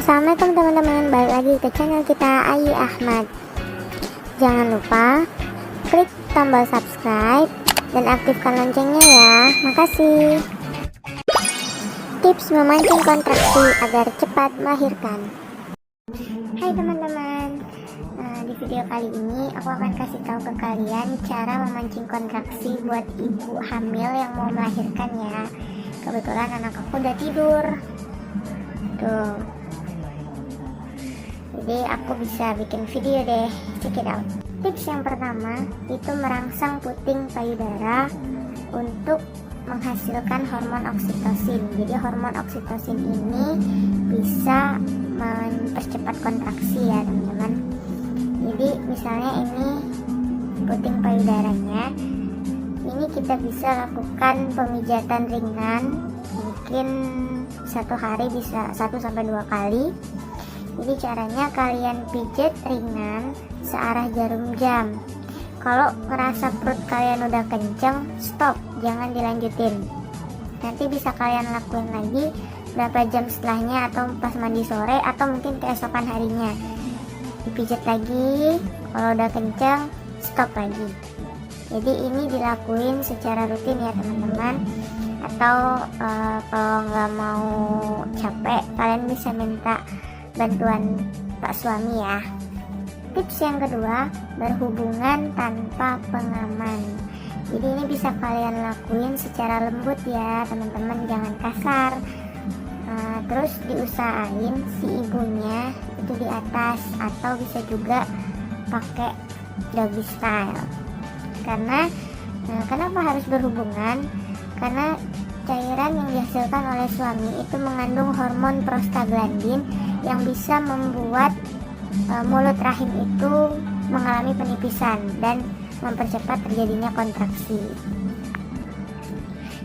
Assalamualaikum teman-teman, balik lagi ke channel kita Ayu Ahmad. Jangan lupa klik tombol subscribe dan aktifkan loncengnya ya. Makasih. Tips memancing kontraksi agar cepat melahirkan. Hai teman-teman, di video kali ini aku akan kasih tahu ke kalian cara memancing kontraksi buat ibu hamil yang mau melahirkan ya. Kebetulan anak aku udah tidur tuh, jadi aku bisa bikin video deh, check it out. Tips yang pertama itu merangsang puting payudara untuk menghasilkan hormon oksitosin. Jadi hormon oksitosin ini bisa mempercepat kontraksi ya teman-teman. Jadi misalnya ini puting payudaranya, ini kita bisa lakukan pemijatan ringan, mungkin satu hari bisa 1-2 kali. Jadi caranya kalian pijat ringan searah jarum jam. Kalau ngerasa perut kalian udah kenceng, stop, jangan dilanjutin. Nanti bisa kalian lakuin lagi berapa jam setelahnya, atau pas mandi sore, atau mungkin keesokan harinya. Dipijat lagi, kalau udah kenceng, stop lagi. Jadi ini dilakuin secara rutin ya teman-teman. Atau kalau nggak mau capek, kalian bisa minta bantuan pak suami ya. Tips yang kedua, berhubungan tanpa pengaman. Jadi ini bisa kalian lakuin secara lembut ya teman-teman, jangan kasar. Terus diusahain si ibunya itu di atas, atau bisa juga pakai doggy style. Karena kenapa harus berhubungan? Karena cairan yang dihasilkan oleh suami itu mengandung hormon prostaglandin yang bisa membuat mulut rahim itu mengalami penipisan dan mempercepat terjadinya kontraksi.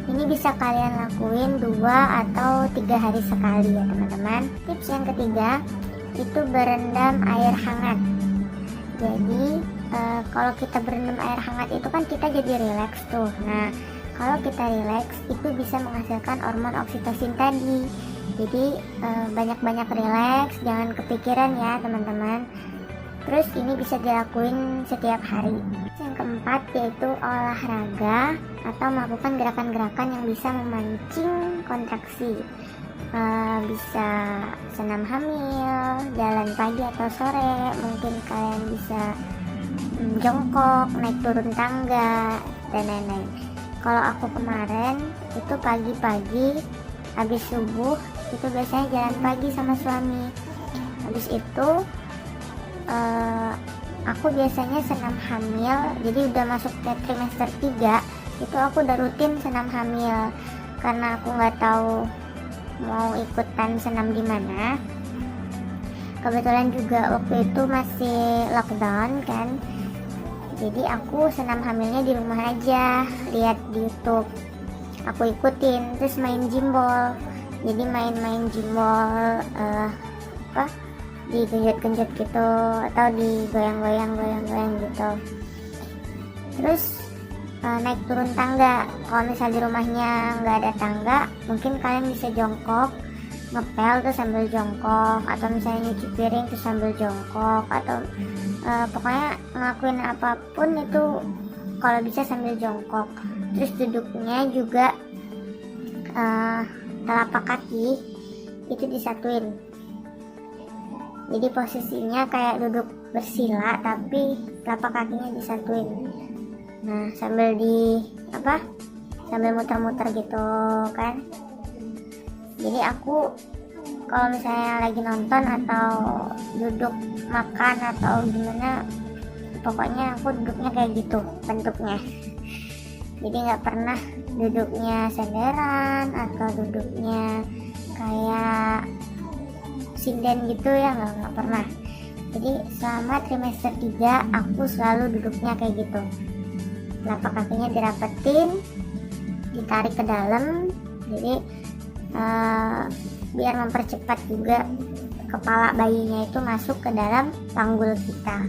Ini bisa kalian lakuin 2 atau 3 hari sekali ya teman-teman. Tips yang ketiga itu berendam air hangat. Jadi kalau kita berendam air hangat itu kan kita jadi rileks tuh. Nah, kalau kita rileks itu bisa menghasilkan hormon oksitosin tadi. Jadi banyak-banyak rileks, jangan kepikiran ya teman-teman. Terus ini bisa dilakuin setiap hari. Yang keempat yaitu olahraga atau melakukan gerakan-gerakan yang bisa memancing kontraksi. Bisa senam hamil, jalan pagi atau sore, mungkin kalian bisa jongkok, naik turun tangga, dan lain-lain. Kalau aku kemarin itu pagi-pagi habis subuh itu biasanya jalan pagi sama suami. Habis itu aku biasanya senam hamil. Jadi udah masuk ke trimester 3 itu aku udah rutin senam hamil, karena aku nggak tahu mau ikutan senam di mana. Kebetulan juga waktu itu masih lockdown kan, jadi aku senam hamilnya di rumah aja, lihat di YouTube, aku ikutin. Terus main gimbal, jadi main gimbal digenjot-genjot gitu, atau digoyang-goyang gitu. Terus naik turun tangga. Kalau misal di rumahnya nggak ada tangga, mungkin kalian bisa jongkok, ngepel tuh sambil jongkok, atau misalnya nyuci piring tuh sambil jongkok, atau pokoknya ngelakuin apapun itu kalau bisa sambil jongkok. Terus duduknya juga telapak kaki itu disatuin, jadi posisinya kayak duduk bersila tapi telapak kakinya disatuin. Nah, sambil muter-muter gitu kan. Jadi aku kalau misalnya lagi nonton atau duduk makan atau gimana, pokoknya aku duduknya kayak gitu bentuknya. Jadi nggak pernah duduknya senderan atau duduknya kayak sinden gitu ya, nggak pernah. Jadi selama trimester 3 aku selalu duduknya kayak gitu, telapak kakinya dirapetin, ditarik ke dalam. Jadi biar mempercepat juga kepala bayinya itu masuk ke dalam panggul kita.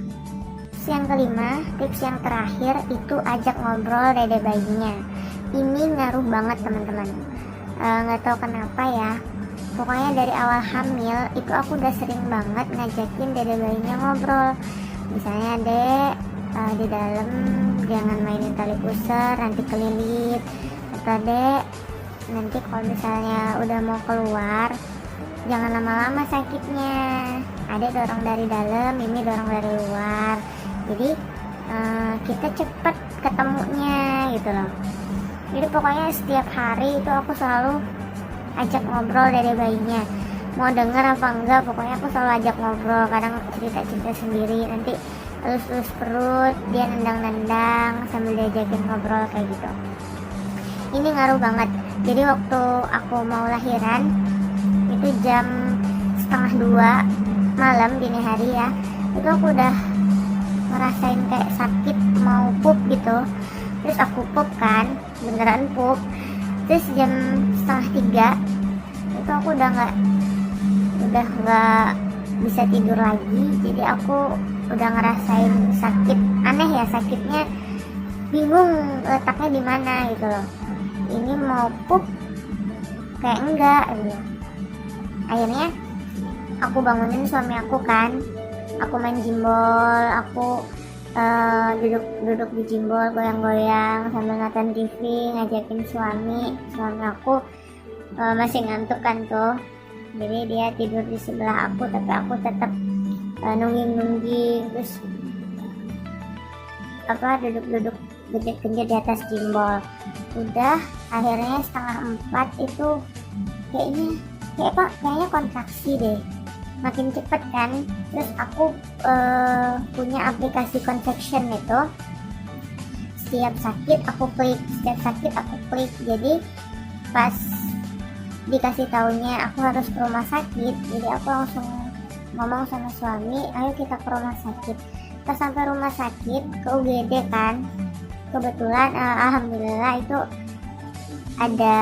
Tips yang kelima, tips yang terakhir itu ajak ngobrol dede bayinya. Ini ngaruh banget teman-teman. Nggak tahu kenapa ya, pokoknya dari awal hamil itu aku udah sering banget ngajakin dede bayinya ngobrol. Misalnya, dek, di dalam jangan mainin tali pusar, nanti kelilit. Atau dek, nanti kalau misalnya udah mau keluar jangan lama-lama sakitnya, ada dorong dari dalam, ini dorong dari luar, jadi kita cepet ketemunya gitu loh. Jadi pokoknya setiap hari itu aku selalu ajak ngobrol dari bayinya, mau denger apa enggak pokoknya aku selalu ajak ngobrol. Kadang cerita-cerita sendiri, nanti elus-elus perut, dia nendang-nendang sambil diajakin ngobrol kayak gitu. Ini ngaruh banget. Jadi waktu aku mau lahiran itu jam 1:30 malam dini hari ya, itu aku udah ngerasain kayak sakit mau pup gitu. Terus aku pup kan, beneran pup. Terus jam 2:30 itu aku udah nggak bisa tidur lagi. Jadi aku udah ngerasain sakit aneh ya, sakitnya bingung letaknya di mana gitu loh. Ini mau pup kayak enggak gitu. Akhirnya aku bangunin suami aku kan, aku main jimbol, aku duduk di jimbol goyang-goyang sambil nonton TV, ngajakin suami aku masih ngantuk kan tuh, jadi dia tidur di sebelah aku tapi aku tetap nungging, terus duduk genjot di atas jimbol. Udah akhirnya 3:30 itu kayaknya kontraksi deh, makin cepet kan. Terus aku punya aplikasi contraction itu, setiap sakit aku klik, jadi pas dikasih taunya aku harus ke rumah sakit, jadi aku langsung ngomong sama suami, ayo kita ke rumah sakit. Kita sampai rumah sakit ke UGD kan, kebetulan alhamdulillah itu ada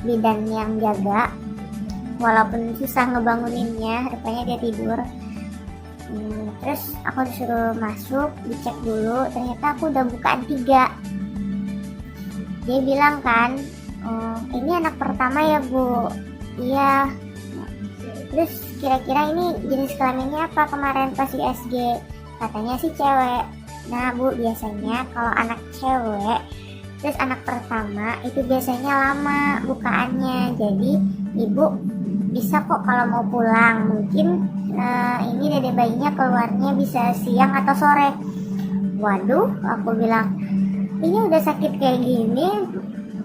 bidan yang jaga, walaupun susah ngebanguninnya, rupanya dia tidur. Terus aku disuruh masuk, dicek dulu, ternyata aku udah bukaan 3. Dia bilang kan, ini anak pertama ya bu? Iya. Terus kira-kira ini jenis kelaminnya apa kemarin pas ISG? Katanya sih cewek. Nah bu, biasanya kalau anak cewek terus anak pertama itu biasanya lama bukaannya, jadi ibu bisa kok kalau mau pulang, mungkin ini dede bayinya keluarnya bisa siang atau sore. Waduh, aku bilang ini udah sakit kayak gini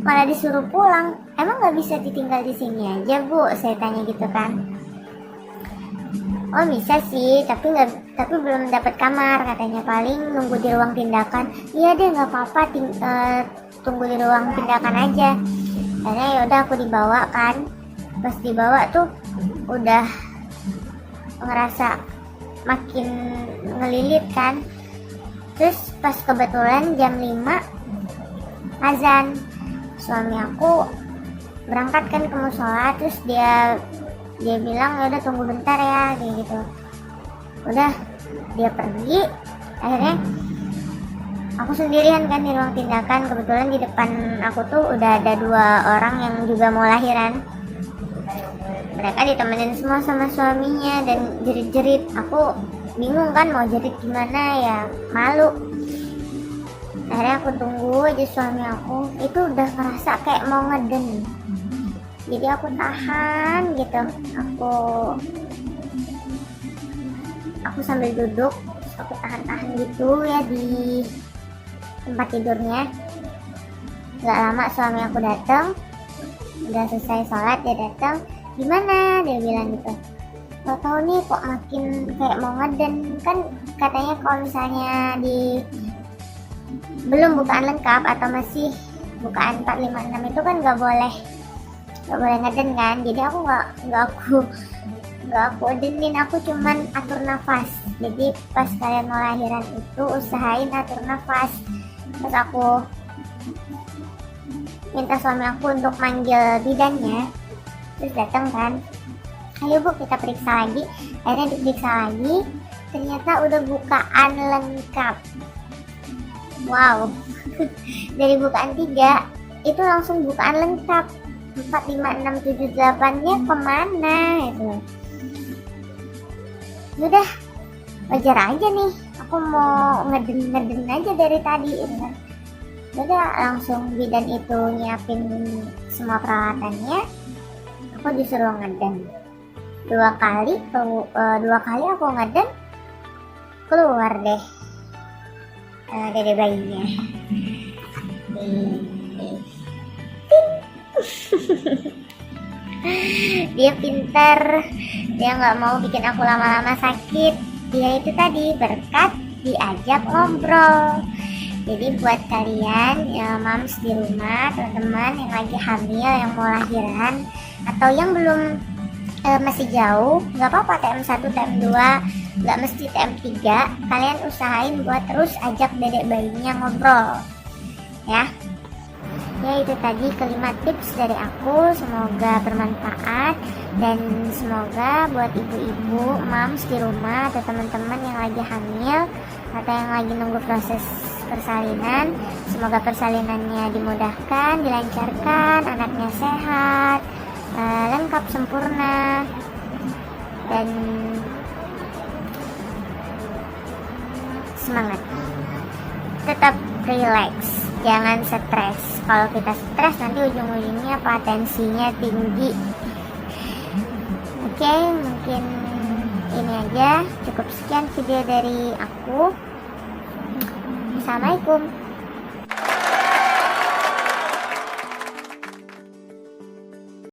malah disuruh pulang, emang nggak bisa ditinggal di sini aja bu? Saya tanya gitu kan. Oh bisa sih, tapi belum dapat kamar katanya, paling nunggu di ruang tindakan. Iya deh nggak apa-apa, tunggu di ruang tindakan aja. Akhirnya yaudah aku dibawa kan. Pas dibawa tuh udah ngerasa makin ngelilit kan. Terus pas kebetulan jam 5 azan, suami aku berangkat kan ke musola, terus dia bilang ya udah tunggu bentar ya kayak gitu. Udah dia pergi, akhirnya aku sendirian kan di ruang tindakan. Kebetulan di depan aku tuh udah ada 2 orang yang juga mau lahiran. Mereka ditemenin semua sama suaminya dan jerit-jerit. Aku bingung kan mau jerit gimana ya, malu. Akhirnya aku tunggu aja suami aku, itu udah ngerasa kayak mau ngeden. Jadi aku tahan gitu, aku sambil duduk, aku tahan-tahan gitu ya di tempat tidurnya. Gak lama suami aku datang, udah selesai sholat dia datang. Gimana? Dia bilang gitu. Gak tau nih kok makin kayak mau ngeden. Kan katanya kalau misalnya belum bukaan lengkap atau masih bukaan 4, 5, 6 itu kan gak boleh ngeden kan. Jadi aku gak aku edenin, aku cuman atur nafas. Jadi pas kalian mau lahiran itu usahain atur nafas. Terus aku minta suami aku untuk manggil bidannya, terus datang kan, ayo bu kita periksa lagi. Akhirnya diperiksa lagi, ternyata udah bukaan lengkap. Wow. Dari bukaan 3 itu langsung bukaan lengkap. 4, 5, 6, 7, 8-nya kemana itu. Udah wajar aja nih, aku mau ngeden aja dari tadi gitu kan. Udah langsung bidan itu nyiapin semua peralatannya, aku disuruh ngeden. Dua kali aku ngeden, keluar deh dede bayinya. Dia pintar, dia nggak mau bikin aku lama-lama sakit. Dia itu tadi berkat diajak ngobrol. Jadi buat kalian ya, moms di rumah, teman-teman yang lagi hamil, yang mau lahiran, atau yang belum masih jauh, nggak apa-apa TM1, TM2, nggak mesti TM3, kalian usahain buat terus ajak dedek bayinya ngobrol ya. Ya itu tadi kelima tips dari aku, semoga bermanfaat dan semoga buat ibu-ibu, moms di rumah atau teman-teman yang lagi hamil atau yang lagi nunggu proses persalinan, semoga persalinannya dimudahkan, dilancarkan, anaknya sehat, lengkap sempurna, dan semangat. Tetap relax, jangan stres. Kalau kita stres nanti ujung-ujungnya tensinya tinggi. Oke, mungkin ini aja, cukup sekian video dari aku. Assalamualaikum.